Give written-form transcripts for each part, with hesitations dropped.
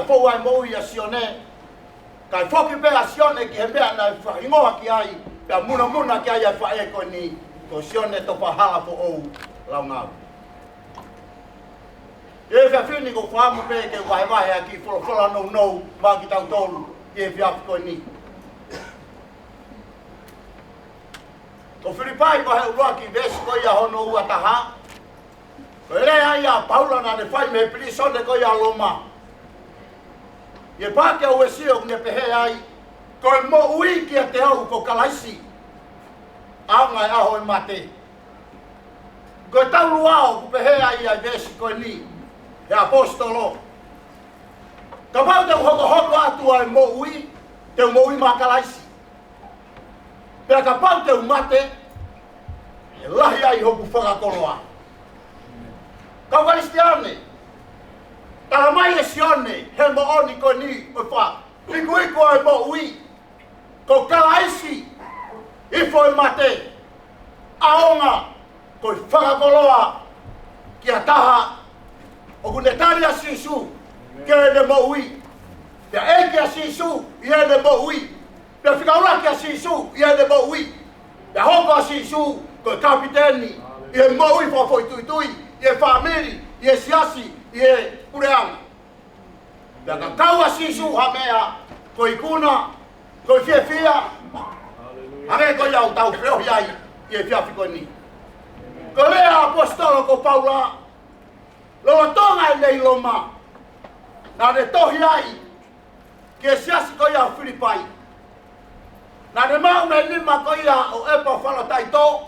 Fo ai mo ia sione. Kai foki pe sione ki he na fa ingoa ki ai. Pe muna ki ai fa e ko ni. Ko sione to pa hala fo o launga. E fa fini ko fa mo pe ke vai aqui fola no ma ki tau tolu. E via ko ni. Ko Filipai ko he ua ki vesi ko ia hono ua taha. Ko ere ai a Paula na ne fai me prisone ko ia loma. Ye pake o esio ne pehe ai. Ko mo ui ki a te au ko kalaisi. Aunga e aho e mate. Ko tau luao ku pehe ai a vesi ko ni. He apostolo. Ka pau te hoko atu ai mo ui. Te mo ui ma kalaisi. Pea ka pau te umate, e lahi ai hoku whakakoloa. Kau Kristiane, tala mai e sione, he mo oni ko ni, o wha, iku ai mo ui, ko kalaisi, ifo i mate, aonga, ko whakakoloa, ki a taha, o kune tari a sisu, ki e ne mo ui, pea eke a sisu, i e ne mo ui, Pea whikauraki a sisu, i e ne mo ui. Pea hoko a sisu, ko e kapiteni, i e mo ui whawhoi tui, i e whamiri, i e siasi, i e pureanga. Pea ka kau a sisu ha mea, ko i kuna, ko i whia, hame ko iau tau preohi ai, i e whiawhi ko ni. Ko rea apostolo ko Paula, loa tonga e nei loma, na ne tohi ai, ki e siasi ko iau Filipai. Na ne mau me lima ko ia o epa whala taito.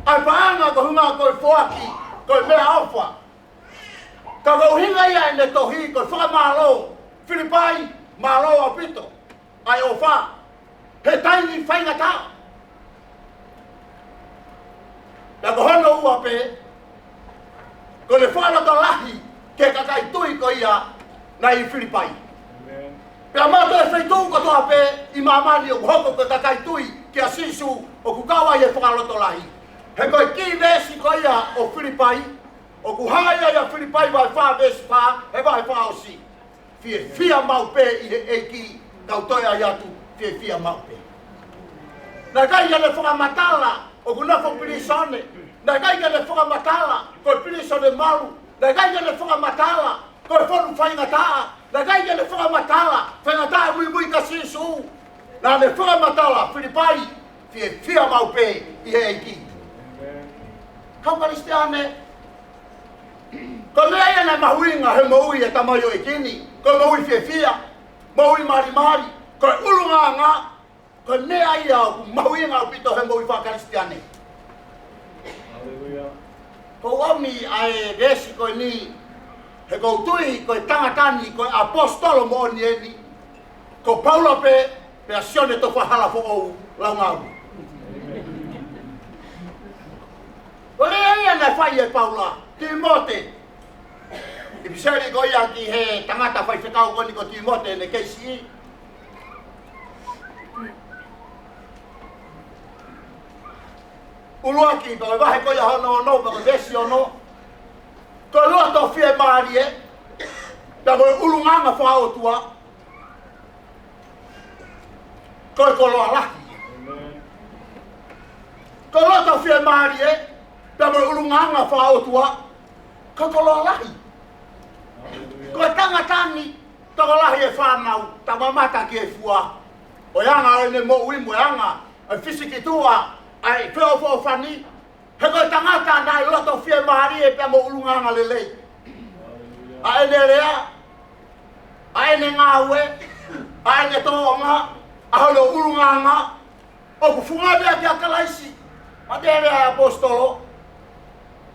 Ai paanga ko hunga ko i foaki, ko i mea awha. Ka ko hinga ia e ne tohi ko i whaka malo, Filipai, malo a pito. Ai o wha, he taini whainga ta. Na ko hono ua pe, ko le whala to lahi, ke kakai tui ko ia na i Filipai. Pea mato e whaitou ko toa pe i mamani o hoko ko takai tui ki a sisu o kukawa i e whakaloto lahi. He koe ki vesi ko ia o Filipai, o kuhaya ia Filipai vai wha vesi pā, he vai wha o si. Fia mau pe i he eiki kau toia i atu fia mau pe. Na kai ia le whakamatala o kunafo pilisone, na kai ia le whakamatala ko i pilisone malu, na kai ia le whakamatala ko i whonu whainga taa, na kai ia le whakamatala, whangataa mui ka sisu. Na le whakamatala, Filipai, fia mau pe i he eiki. Kau Kristiane, ko lea ia na mahuinga he maui e tamayo e kini, ko maui fia, maui mari, ko ulunganga, ko nea ia o mahuinga o pito he maui wha Kristiane. Ko wami ai resi ko ni, he koutui ko tangatani ko apostolo mo ni eni ko Paula pe sione to fahala fo o launga. Ore ia na fai e Paula Timote. I biseri ko ia ki he tangata fai whekau ko ni ko Timote ne keisi. Uluaki ko vahe ko ia hono no ko vesi ono. Ko loa to fie marie, ta ko ulunganga fa o tua. Ko loa lahi. Ko loa to fie marie, ta ko ulunganga fa o tua. Ko loa lahi. Ko tangatani, to ko lahi e whanau, ta mamata ki e fua. O yanga ne mo ui mo yanga, a fisiki tua, ai feo fo fani. He koe tangata nai loto fie mahari e pia mo ulunganga lelei. A ene rea, a ene ngawe, a ene toonga, a hono ulunganga, o kufunga bea ki a kalaisi. Ma tere a apostolo.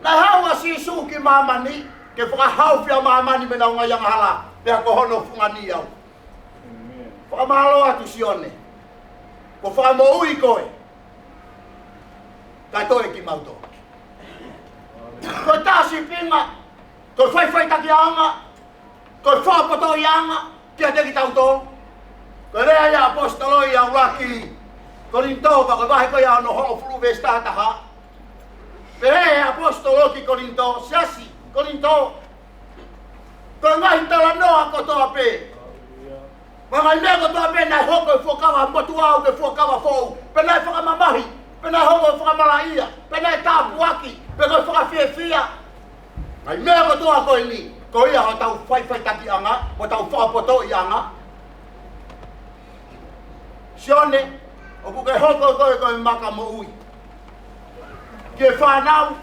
Na hawa si suki mamani, ke whakahau fia mamani me naunga yang hala, pia ko hono funga ni au. Whakamalo atu sione. Ko whakamo ui koe. Kai toe ki mauto. Ko tasi pinga, ko whai taki anga, ko whapoto i anga, kia te ki tauto. Ko rea ia apostolo i au laki, ko rinto pa ko vahe ko ia no hongo fulu vesta taha. Pe apostolo ki ko rinto, siasi, ko rinto. Ko ngai tala noa ko toa pe. Mga mea ko toa pe nai hoko e fuakawa motu au ke fuakawa fou. Penai whakamamahi. Penai hoko e whakamalaia. Penai tāpuaki. Penai whakawhiawhia. Ngai mea ko toa koe ni. Ko ia ho tau whai taki anga. Mo tau whakapoto i anga. Sione. O kuke hoko koe maka mo ui. Kie whanau.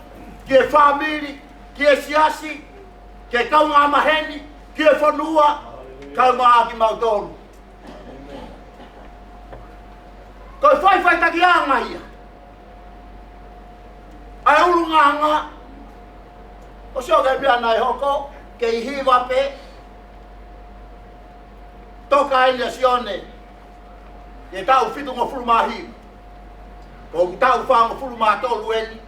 Kie whamiri. Kie siasi. Kie kaunga maheni. Kie whanua. Kaunga aki mautoru. Koe whai taki anga ia. Ai uru nganga. O sio ke pia nai hoko. Ke i hiwa pe. Toka ilia sione. Ke tau fitu ngo fulu mahi. Ko tau wha ngo fulu matolu eni.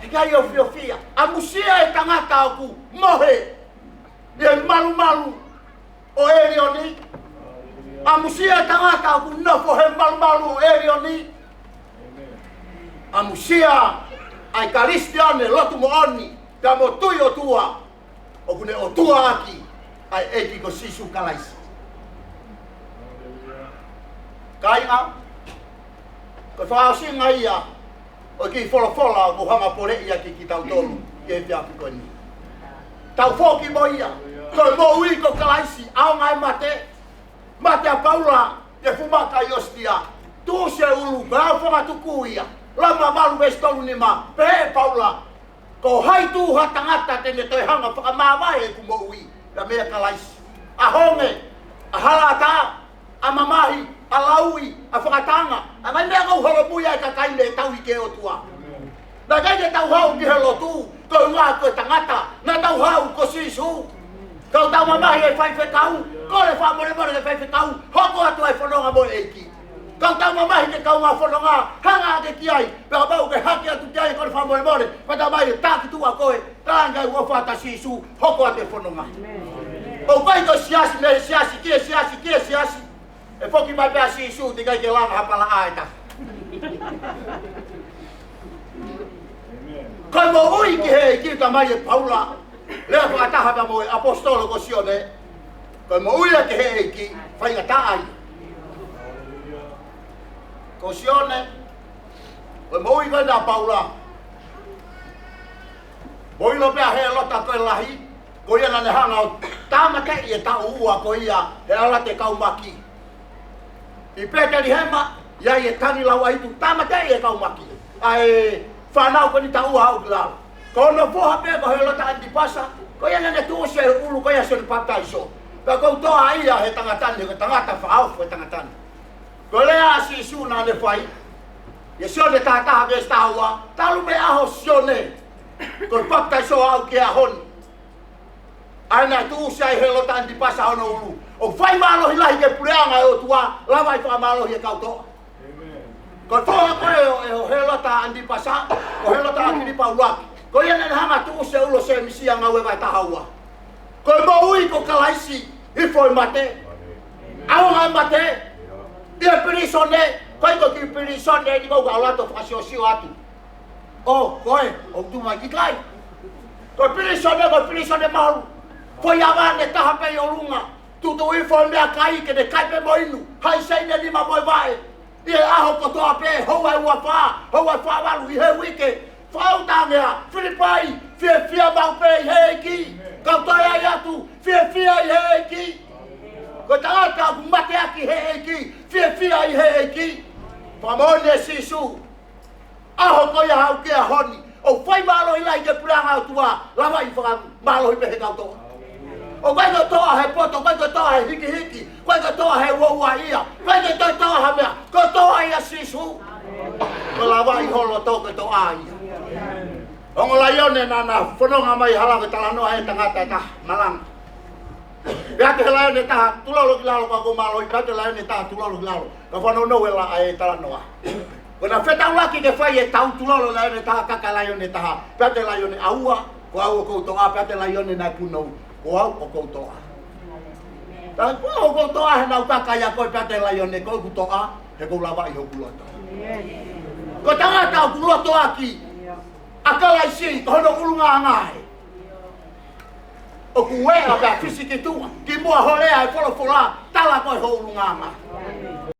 E kai o fia. A musia e tangata aku. Mohe. E malu. O erioni. A musia e tangata aku. Nofo he malu erioni. A musia ai karistiane lotu mo oni. Ka mo tui o tua. O kune o tua aki. Ai eti ko sisu kalaisi. Kai a. Ko whao singa ia. O ki fola ko hanga pore ia ki tau tolu. Ke whiapi koe ni. Tau whoki mo ia. Koe mo ui ko kalaisi. Ao ngai mate. Mate a Paula. E fumaka i ostia. Tu se ulu. Kau whanga tuku ia. Lama malu westolu ni ma. Pehe Paula. Ko hai tu hatangata tene toi hanga whakamawai e ku mo ui. Ka mea kalaisi. A honge. A halata. A mamahi. A laui. A whakatanga. A ngai mea kau holo muia e ka kaine e tau i ke o tua. Na kai te tau hau ki helo tu. Ko ngā koe tangata. Na tau hau ko sisu. Kau tau mamahi e whai whekau. Ko le whamore e whai whekau. Hoko atu e whanonga mo e ki. Kau tau mamahi te kau ngā whanonga. Hanga ke ki ai. Pea bau ke haki atu ki ai ko le whamore more. Pata mai e tāki tua koe. Tāngai ua whata sisu. Hoko atu e whanonga. O kai ko siasi me siasi. Kie siasi. E whoki mai pēa sisu. Te kai ke langa hapala aeta. Kai mo ui ki he ki ka mai e Paula. Lea whakataha ka mo e apostolo ko sione. Kai mo ui ki he ki. Whainga taai. Ko sione. Kai mo ui kai na Paula. Mo ilo pēa he lota koe lahi. Ko ia na ne hanga o tāmate i e tau ua ko ia. He ala te kaumaki. I pēteri hema. Ia i e tangi lau aitu. Tāmate i e kaumaki. Ai... Whanau ko ni tau hau ki lau. Ko no poha pe ko he lota antipasa. Ko ia nane tu se ulu ko ia se ni baptaiso. Ka ko toa ia he tangatani. Ko tangata whaau ko tangatani. Ko lea si su na ne whai. Ia sione tātaha ke staua. Talu me aho sione. Ko baptaiso au ki a honi. Aina tu se he lota antipasa ono ulu. O whai malo hilahi ke pureanga e o tua. Lawai wha malo hi e kau toa. Ko toa koe e o helota andi pasa, o helota akiri pauaki. Ko ia nene hanga tuu se ulo se misia ngau e vai tahaua. Ko e mo ui ko kalaisi, i foi mate. Au ngai mate, i e pirisone, koe ko ki pirisone ni kau kaulato whakasiosio atu. O, koe, o tu mai ki kai. Ko pirisone maru. Foi avane taha pei o lunga. Tutu i foi mea kai ke ne kai pe mo inu. Hai seine lima moi vae. Ia aho ko toa pe, hoa ua wha walu i he wike. Whau tangea, Filipai, fia mau pe i he ki. Kau toi ai atu, fia i he ki. Ko tangata ku mate aki he ki, fia i he ki. Whamone sisu. Aho ko ia hau kia honi. O whai malo i lai ke puranga au tua, lawa i whaka malo i pehe kau toa. O kai ko toa he poto, kai ko toa he hiki. Kai ko toa he ua ia. Kai ko toa ha mea. Ko toa ia sisu. Ko lawa i holo tō ke toa ia. Ongo la ione nana whanonga mai hala ke talanoa he tangata ta malanga. Pea te he la ione taha tulalo ki lalo kako malo. Pea te la ione taha tulalo ki lalo. Ka whanono e la e talanoa. Kona whetau laki ke whai e tau tulalo la ione taha kaka la ione taha. Pea te la ione aua. Ko au o koutoa. Pea te la ione nai punou. Ko au o koutoa. Ta ko o koutoa he nau kakaya koe pate la ione koe kutoa. He kou lawa i hoku loto. Ko tangata o kuloto aki. Akala isi, ko hono ulunga angahe. O kuea ba fisiki tu ki mua holea e folo fola tala ko ho lunga ma.